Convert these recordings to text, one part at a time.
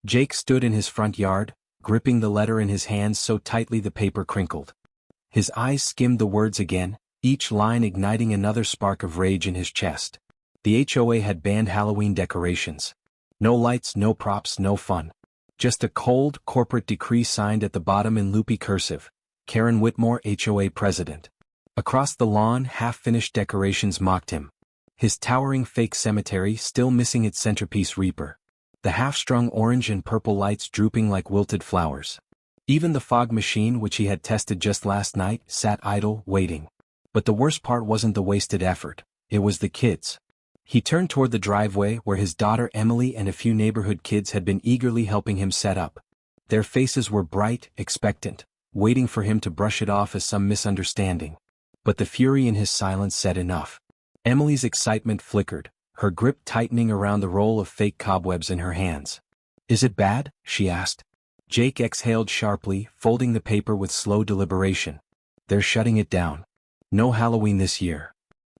Jake stood in his front yard, gripping the letter in his hands so tightly the paper crinkled. His eyes skimmed the words again, each line igniting another spark of rage in his chest. The HOA had banned Halloween decorations. No lights, no props, no fun. Just a cold, corporate decree signed at the bottom in loopy cursive. Karen Whitmore, HOA president. Across the lawn, half-finished decorations mocked him. His towering fake cemetery still missing its centerpiece reaper. The half-strung orange and purple lights drooping like wilted flowers. Even the fog machine, which he had tested just last night, sat idle, waiting. But the worst part wasn't the wasted effort. It was the kids. He turned toward the driveway where his daughter Emily and a few neighborhood kids had been eagerly helping him set up. Their faces were bright, expectant, waiting for him to brush it off as some misunderstanding. But the fury in his silence said enough. Emily's excitement flickered, her grip tightening around the roll of fake cobwebs in her hands. "Is it bad?" she asked. Jake exhaled sharply, folding the paper with slow deliberation. "They're shutting it down. No Halloween this year."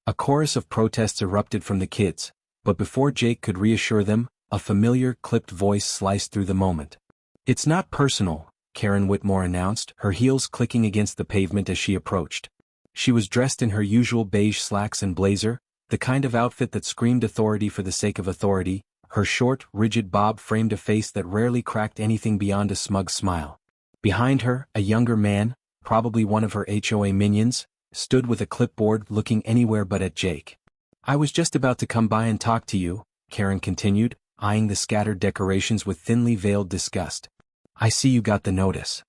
A chorus of protests erupted from the kids, but before Jake could reassure them, a familiar, clipped voice sliced through the moment. "It's not personal," Karen Whitmore announced, her heels clicking against the pavement as she approached. She was dressed in her usual beige slacks and blazer, the kind of outfit that screamed authority for the sake of authority. Her short, rigid bob framed a face that rarely cracked anything beyond a smug smile. Behind her, a younger man, probably one of her HOA minions, stood with a clipboard looking anywhere but at Jake. "I was just about to come by and talk to you," Karen continued, eyeing the scattered decorations with thinly veiled disgust. "I see you got the notice."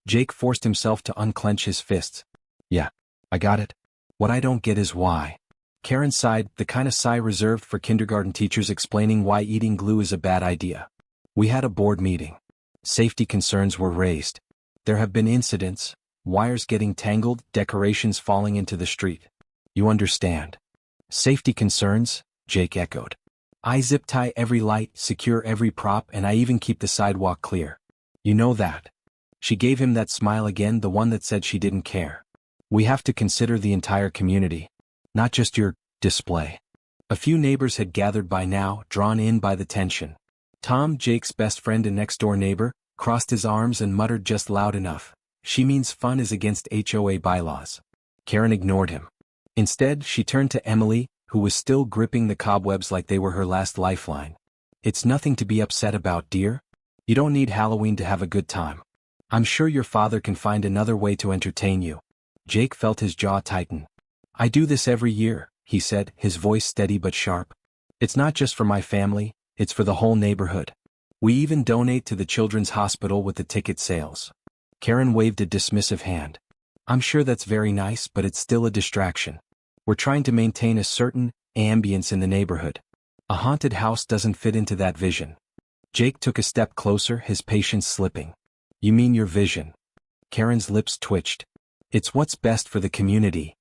Jake forced himself to unclench his fists. "Yeah, I got it. What I don't get is why." Karen sighed, the kind of sigh reserved for kindergarten teachers explaining why eating glue is a bad idea. "We had a board meeting. Safety concerns were raised. There have been incidents, wires getting tangled, decorations falling into the street. You understand." "Safety concerns?" Jake echoed. "I zip tie every light, secure every prop, and I even keep the sidewalk clear. You know that." She gave him that smile again, the one that said she didn't care. "We have to consider the entire community. Not just your display." A few neighbors had gathered by now, drawn in by the tension. Tom, Jake's best friend and next-door neighbor, crossed his arms and muttered just loud enough, "She means fun is against HOA bylaws." Karen ignored him. Instead, she turned to Emily, who was still gripping the cobwebs like they were her last lifeline. "It's nothing to be upset about, dear. You don't need Halloween to have a good time. I'm sure your father can find another way to entertain you." Jake felt his jaw tighten. "I do this every year," he said, his voice steady but sharp. "It's not just for my family, it's for the whole neighborhood. We even donate to the children's hospital with the ticket sales." Karen waved a dismissive hand. "I'm sure that's very nice, but it's still a distraction. We're trying to maintain a certain ambience in the neighborhood. A haunted house doesn't fit into that vision." Jake took a step closer, his patience slipping. "You mean your vision?" Karen's lips twitched. "It's what's best for the community."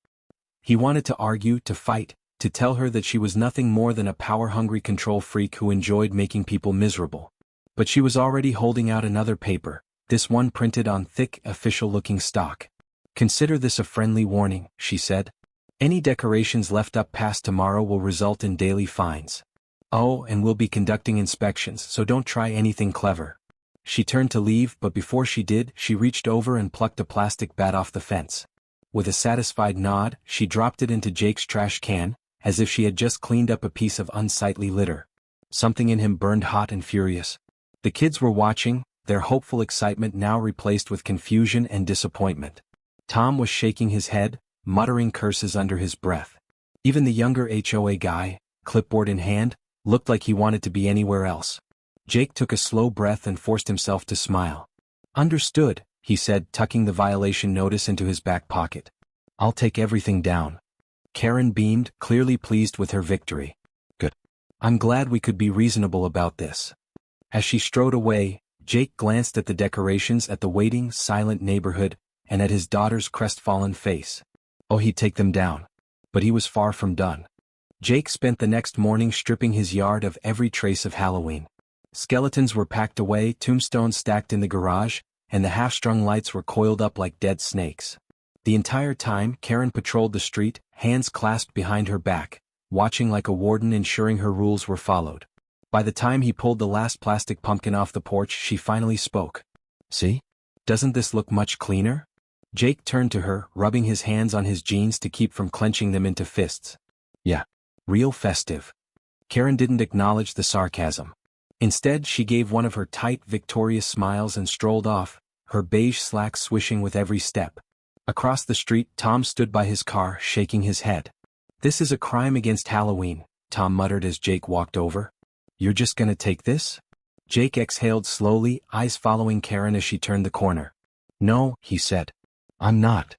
He wanted to argue, to fight, to tell her that she was nothing more than a power-hungry control freak who enjoyed making people miserable. But she was already holding out another paper, this one printed on thick, official-looking stock. "Consider this a friendly warning," she said. "Any decorations left up past tomorrow will result in daily fines. Oh, and we'll be conducting inspections, so don't try anything clever." She turned to leave, but before she did, she reached over and plucked a plastic bat off the fence. With a satisfied nod, she dropped it into Jake's trash can, as if she had just cleaned up a piece of unsightly litter. Something in him burned hot and furious. The kids were watching, their hopeful excitement now replaced with confusion and disappointment. Tom was shaking his head, muttering curses under his breath. Even the younger HOA guy, clipboard in hand, looked like he wanted to be anywhere else. Jake took a slow breath and forced himself to smile. "Understood," he said, tucking the violation notice into his back pocket. "I'll take everything down." Karen beamed, clearly pleased with her victory. "Good. I'm glad we could be reasonable about this." As she strode away, Jake glanced at the decorations, at the waiting, silent neighborhood, and at his daughter's crestfallen face. Oh, he'd take them down. But he was far from done. Jake spent the next morning stripping his yard of every trace of Halloween. Skeletons were packed away, tombstones stacked in the garage, and the half-strung lights were coiled up like dead snakes. The entire time, Karen patrolled the street, hands clasped behind her back, watching like a warden, ensuring her rules were followed. By the time he pulled the last plastic pumpkin off the porch, she finally spoke. See? Doesn't this look much cleaner? Jake turned to her, rubbing his hands on his jeans to keep from clenching them into fists. Yeah. Real festive. Karen didn't acknowledge the sarcasm. Instead, she gave one of her tight, victorious smiles and strolled off, her beige slacks swishing with every step. Across the street, Tom stood by his car, shaking his head. This is a crime against Halloween, Tom muttered as Jake walked over. You're just gonna take this? Jake exhaled slowly, eyes following Karen as she turned the corner. No, he said. I'm not.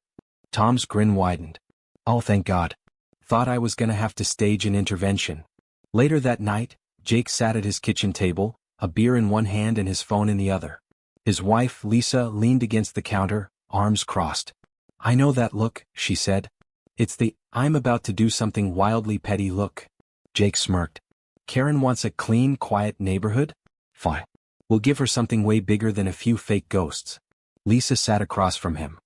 Tom's grin widened. Oh, thank God. Thought I was gonna have to stage an intervention. Later that night, Jake sat at his kitchen table, a beer in one hand and his phone in the other. His wife, Lisa, leaned against the counter, arms crossed. I know that look, she said. It's the, I'm about to do something wildly petty look. Jake smirked. Karen wants a clean, quiet neighborhood? Fine. We'll give her something way bigger than a few fake ghosts. Lisa sat across from him.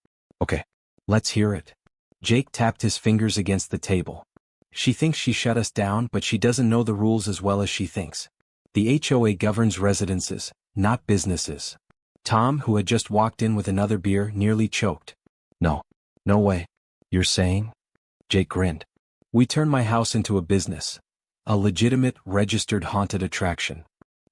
Okay. Let's hear it. Jake tapped his fingers against the table. She thinks she shut us down, but she doesn't know the rules as well as she thinks. The HOA governs residences, not businesses. Tom, who had just walked in with another beer, nearly choked. No. No way. You're saying? Jake grinned. We turn my house into a business. A legitimate, registered haunted attraction.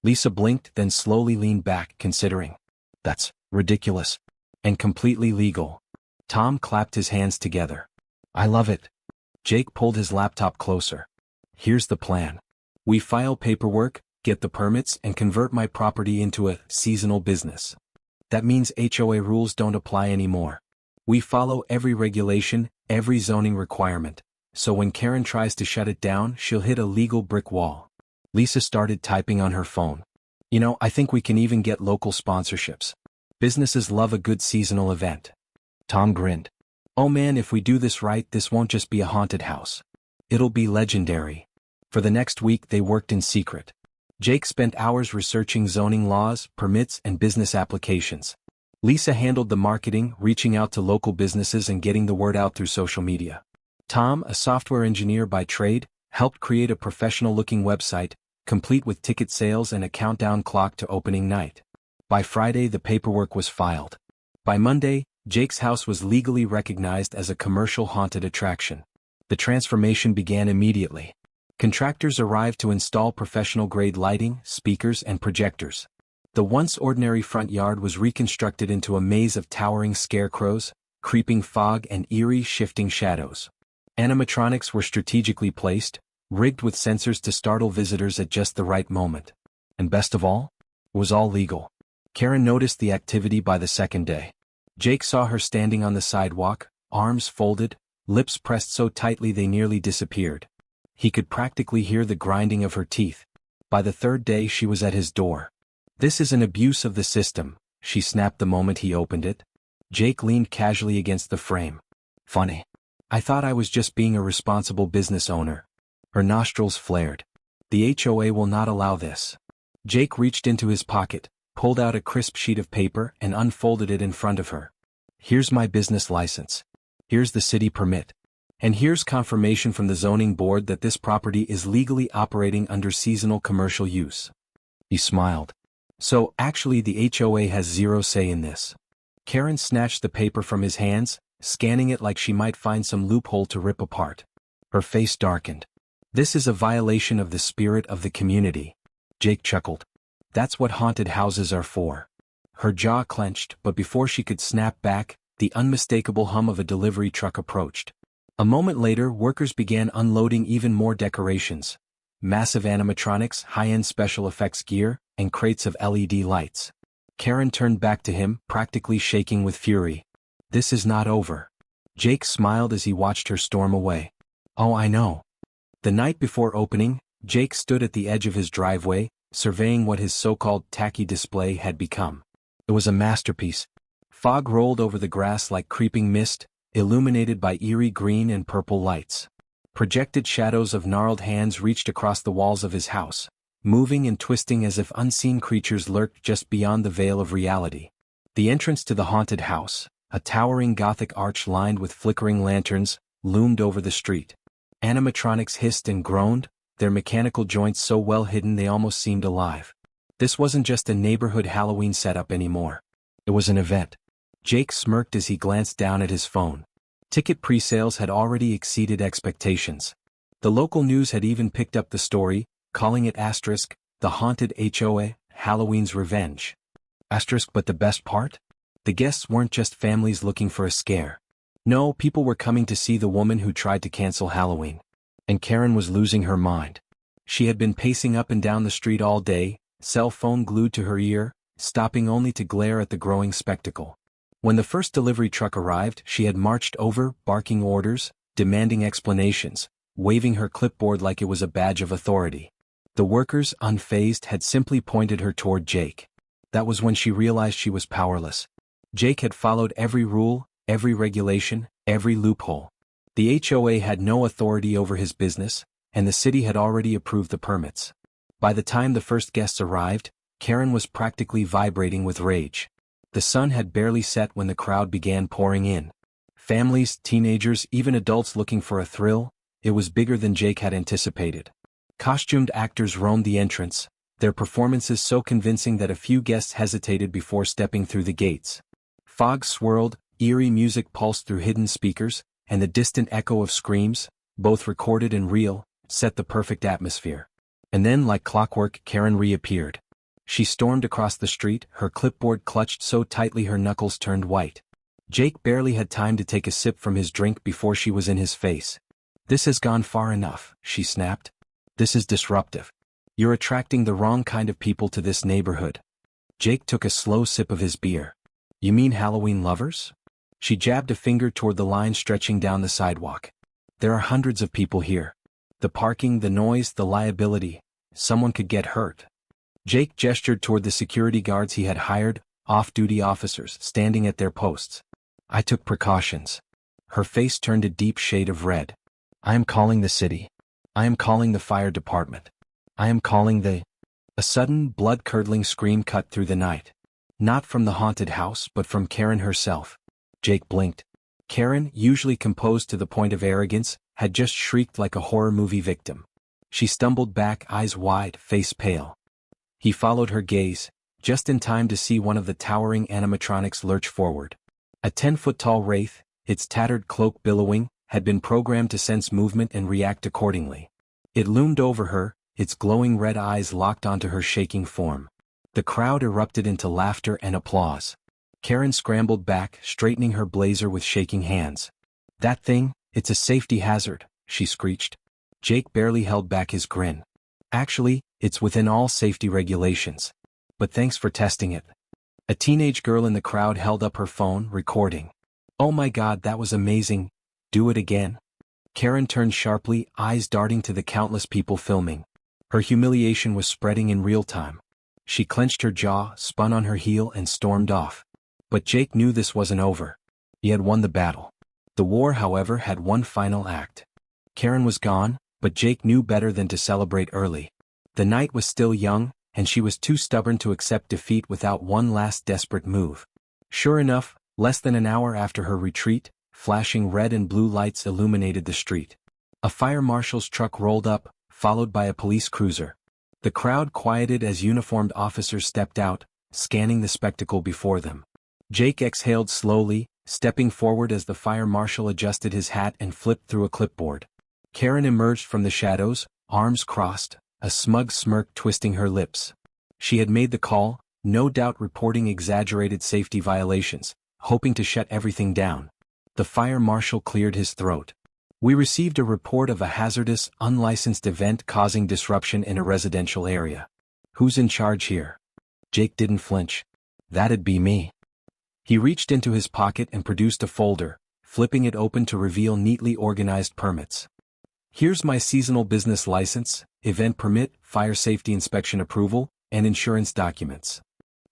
Lisa blinked, then slowly leaned back, considering. That's ridiculous. And completely legal. Tom clapped his hands together. I love it. Jake pulled his laptop closer. Here's the plan. We file paperwork, get the permits, and convert my property into a seasonal business. That means HOA rules don't apply anymore. We follow every regulation, every zoning requirement. So when Karen tries to shut it down, she'll hit a legal brick wall. Lisa started typing on her phone. You know, I think we can even get local sponsorships. Businesses love a good seasonal event. Tom grinned. Oh man, if we do this right, this won't just be a haunted house. It'll be legendary. For the next week, they worked in secret. Jake spent hours researching zoning laws, permits, and business applications. Lisa handled the marketing, reaching out to local businesses and getting the word out through social media. Tom, a software engineer by trade, helped create a professional-looking website, complete with ticket sales and a countdown clock to opening night. By Friday, the paperwork was filed. By Monday, Jake's house was legally recognized as a commercial haunted attraction. The transformation began immediately. Contractors arrived to install professional-grade lighting, speakers, and projectors. The once ordinary front yard was reconstructed into a maze of towering scarecrows, creeping fog, and eerie shifting shadows. Animatronics were strategically placed, rigged with sensors to startle visitors at just the right moment. And best of all, it was all legal. Karen noticed the activity by the second day. Jake saw her standing on the sidewalk, arms folded, lips pressed so tightly they nearly disappeared. He could practically hear the grinding of her teeth. By the third day, she was at his door. This is an abuse of the system, she snapped the moment he opened it. Jake leaned casually against the frame. Funny. I thought I was just being a responsible business owner. Her nostrils flared. The HOA will not allow this. Jake reached into his pocket, pulled out a crisp sheet of paper and unfolded it in front of her. Here's my business license. Here's the city permit. And here's confirmation from the zoning board that this property is legally operating under seasonal commercial use. He smiled. So, actually the HOA has zero say in this. Karen snatched the paper from his hands, scanning it like she might find some loophole to rip apart. Her face darkened. This is a violation of the spirit of the community. Jake chuckled. That's what haunted houses are for. Her jaw clenched, but before she could snap back, the unmistakable hum of a delivery truck approached. A moment later, workers began unloading even more decorations. Massive animatronics, high-end special effects gear, and crates of LED lights. Karen turned back to him, practically shaking with fury. This is not over. Jake smiled as he watched her storm away. Oh, I know. The night before opening, Jake stood at the edge of his driveway, surveying what his so-called tacky display had become. It was a masterpiece. Fog rolled over the grass like creeping mist, illuminated by eerie green and purple lights. Projected shadows of gnarled hands reached across the walls of his house, moving and twisting as if unseen creatures lurked just beyond the veil of reality. The entrance to the haunted house, a towering Gothic arch lined with flickering lanterns, loomed over the street. Animatronics hissed and groaned, their mechanical joints so well hidden they almost seemed alive. This wasn't just a neighborhood Halloween setup anymore. It was an event. Jake smirked as he glanced down at his phone. Ticket pre-sales had already exceeded expectations. The local news had even picked up the story, calling it the haunted HOA, Halloween's revenge. But the best part? The guests weren't just families looking for a scare. No, people were coming to see the woman who tried to cancel Halloween. And Karen was losing her mind. She had been pacing up and down the street all day, cell phone glued to her ear, stopping only to glare at the growing spectacle. When the first delivery truck arrived, she had marched over, barking orders, demanding explanations, waving her clipboard like it was a badge of authority. The workers, unfazed, had simply pointed her toward Jake. That was when she realized she was powerless. Jake had followed every rule, every regulation, every loophole. The HOA had no authority over his business, and the city had already approved the permits. By the time the first guests arrived, Karen was practically vibrating with rage. The sun had barely set when the crowd began pouring in. Families, teenagers, even adults looking for a thrill. It was bigger than Jake had anticipated. Costumed actors roamed the entrance, their performances so convincing that a few guests hesitated before stepping through the gates. Fog swirled, eerie music pulsed through hidden speakers, and the distant echo of screams, both recorded and real, set the perfect atmosphere. And then, like clockwork, Karen reappeared. She stormed across the street, her clipboard clutched so tightly her knuckles turned white. Jake barely had time to take a sip from his drink before she was in his face. "This has gone far enough," she snapped. "This is disruptive. You're attracting the wrong kind of people to this neighborhood." Jake took a slow sip of his beer. "You mean Halloween lovers?" She jabbed a finger toward the line stretching down the sidewalk. "There are hundreds of people here. The parking, the noise, the liability. Someone could get hurt." Jake gestured toward the security guards he had hired, off-duty officers standing at their posts. "I took precautions." Her face turned a deep shade of red. "I am calling the city. I am calling the fire department. I am calling the—" A sudden, blood-curdling scream cut through the night. Not from the haunted house, but from Karen herself. Jake blinked. Karen, usually composed to the point of arrogance, had just shrieked like a horror movie victim. She stumbled back, eyes wide, face pale. He followed her gaze, just in time to see one of the towering animatronics lurch forward. A 10-foot-tall wraith, its tattered cloak billowing, had been programmed to sense movement and react accordingly. It loomed over her, its glowing red eyes locked onto her shaking form. The crowd erupted into laughter and applause. Karen scrambled back, straightening her blazer with shaking hands. "That thing, it's a safety hazard," she screeched. Jake barely held back his grin. "Actually, it's within all safety regulations. But thanks for testing it." A teenage girl in the crowd held up her phone, recording. "Oh my God, that was amazing. Do it again." Karen turned sharply, eyes darting to the countless people filming. Her humiliation was spreading in real time. She clenched her jaw, spun on her heel and stormed off. But Jake knew this wasn't over. He had won the battle. The war, however, had one final act. Karen was gone, but Jake knew better than to celebrate early. The night was still young, and she was too stubborn to accept defeat without one last desperate move. Sure enough, less than an hour after her retreat, flashing red and blue lights illuminated the street. A fire marshal's truck rolled up, followed by a police cruiser. The crowd quieted as uniformed officers stepped out, scanning the spectacle before them. Jake exhaled slowly, stepping forward as the fire marshal adjusted his hat and flipped through a clipboard. Karen emerged from the shadows, arms crossed, a smug smirk twisting her lips. She had made the call, no doubt reporting exaggerated safety violations, hoping to shut everything down. The fire marshal cleared his throat. "We received a report of a hazardous, unlicensed event causing disruption in a residential area. Who's in charge here?" Jake didn't flinch. "That'd be me." He reached into his pocket and produced a folder, flipping it open to reveal neatly organized permits. "Here's my seasonal business license, event permit, fire safety inspection approval, and insurance documents."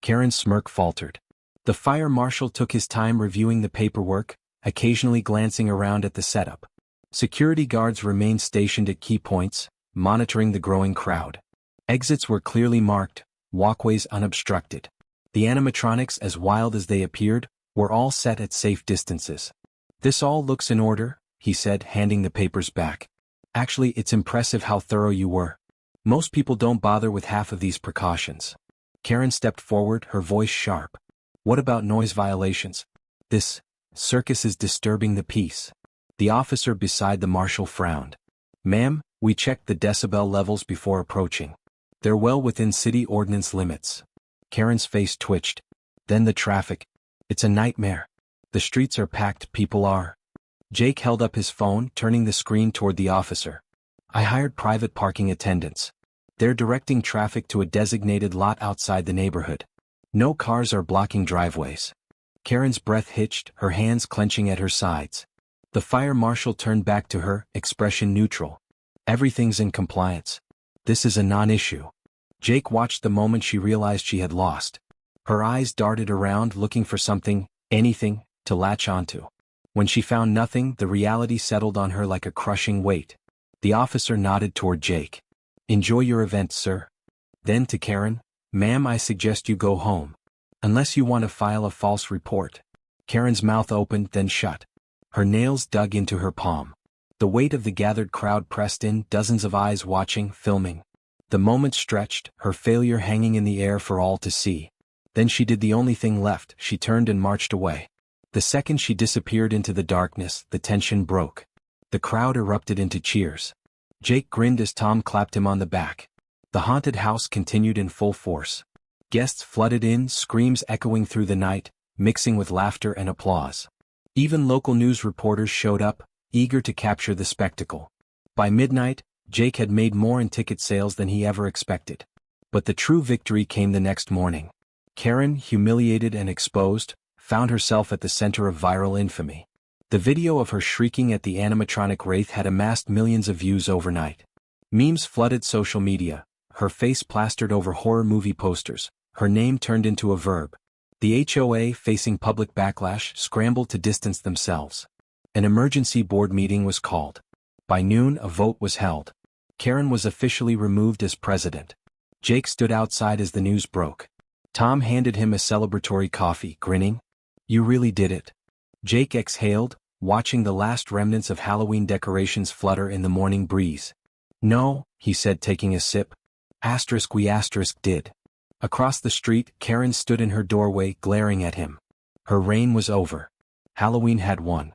Karen's smirk faltered. The fire marshal took his time reviewing the paperwork, occasionally glancing around at the setup. Security guards remained stationed at key points, monitoring the growing crowd. Exits were clearly marked, walkways unobstructed. The animatronics, as wild as they appeared, were all set at safe distances. "This all looks in order," he said, handing the papers back. Actually, it's impressive how thorough you were. Most people don't bother with half of these precautions. Karen stepped forward, her voice sharp. What about noise violations? This circus is disturbing the peace. The officer beside the marshal frowned. Ma'am, we checked the decibel levels before approaching. They're well within city ordinance limits. Karen's face twitched. Then the traffic. It's a nightmare. The streets are packed, people are. Jake held up his phone, turning the screen toward the officer. I hired private parking attendants. They're directing traffic to a designated lot outside the neighborhood. No cars are blocking driveways. Karen's breath hitched, her hands clenching at her sides. The fire marshal turned back to her, expression neutral. Everything's in compliance. This is a non-issue. Jake watched the moment she realized she had lost. Her eyes darted around looking for something, anything, to latch onto. When she found nothing, the reality settled on her like a crushing weight. The officer nodded toward Jake. Enjoy your event, sir. Then to Karen, ma'am, I suggest you go home. Unless you want to file a false report. Karen's mouth opened, then shut. Her nails dug into her palm. The weight of the gathered crowd pressed in, dozens of eyes watching, filming. The moment stretched, her failure hanging in the air for all to see. Then she did the only thing left, she turned and marched away. The second she disappeared into the darkness, the tension broke. The crowd erupted into cheers. Jake grinned as Tom clapped him on the back. The haunted house continued in full force. Guests flooded in, screams echoing through the night, mixing with laughter and applause. Even local news reporters showed up, eager to capture the spectacle. By midnight, Jake had made more in ticket sales than he ever expected. But the true victory came the next morning. Karen, humiliated and exposed, found herself at the center of viral infamy. The video of her shrieking at the animatronic wraith had amassed millions of views overnight. Memes flooded social media, her face plastered over horror movie posters, her name turned into a verb. The HOA, facing public backlash, scrambled to distance themselves. An emergency board meeting was called. By noon, a vote was held. Karen was officially removed as president. Jake stood outside as the news broke. Tom handed him a celebratory coffee, grinning. You really did it. Jake exhaled, watching the last remnants of Halloween decorations flutter in the morning breeze. No, he said, taking a sip. We did. Across the street, Karen stood in her doorway, glaring at him. Her reign was over. Halloween had won.